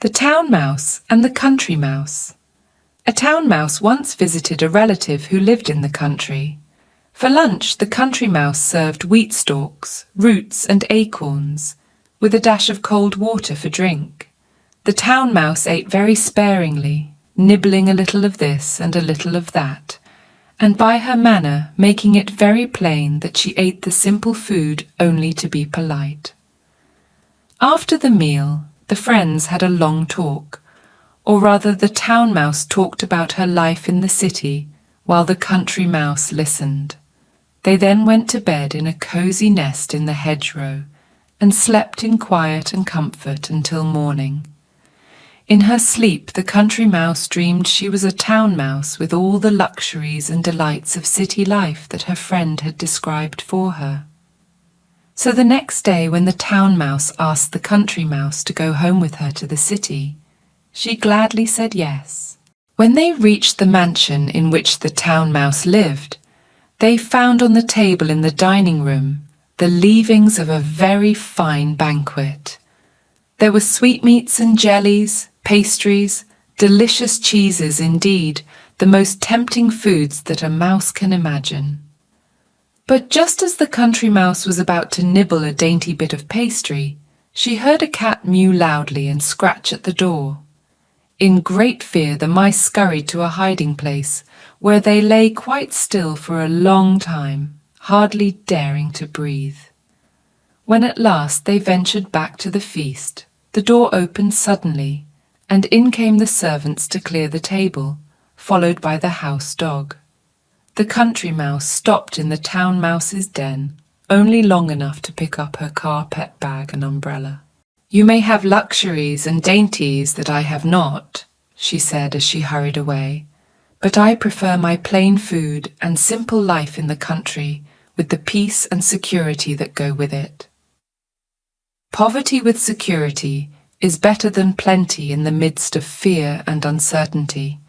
The Town Mouse and the Country Mouse. A town mouse once visited a relative who lived in the country. For lunch, the country mouse served wheat stalks, roots and acorns, with a dash of cold water for drink. The town mouse ate very sparingly, nibbling a little of this and a little of that, and by her manner making it very plain that she ate the simple food only to be polite. After the meal, the friends had a long talk, or rather the town mouse talked about her life in the city, while the country mouse listened. They then went to bed in a cosy nest in the hedgerow, and slept in quiet and comfort until morning. In her sleep, the country mouse dreamed she was a town mouse with all the luxuries and delights of city life that her friend had described for her. So the next day, when the town mouse asked the country mouse to go home with her to the city, she gladly said yes. When they reached the mansion in which the town mouse lived, they found on the table in the dining room the leavings of a very fine banquet. There were sweetmeats and jellies, pastries, delicious cheeses indeed, the most tempting foods that a mouse can imagine. But just as the country mouse was about to nibble a dainty bit of pastry, she heard a cat mew loudly and scratch at the door. In great fear, the mice scurried to a hiding place, where they lay quite still for a long time, hardly daring to breathe. When at last they ventured back to the feast, the door opened suddenly, and in came the servants to clear the table, followed by the house dog. The country mouse stopped in the town mouse's den, only long enough to pick up her carpet bag and umbrella. "You may have luxuries and dainties that I have not," she said as she hurried away, "but I prefer my plain food and simple life in the country, with the peace and security that go with it." Poverty with security is better than plenty in the midst of fear and uncertainty.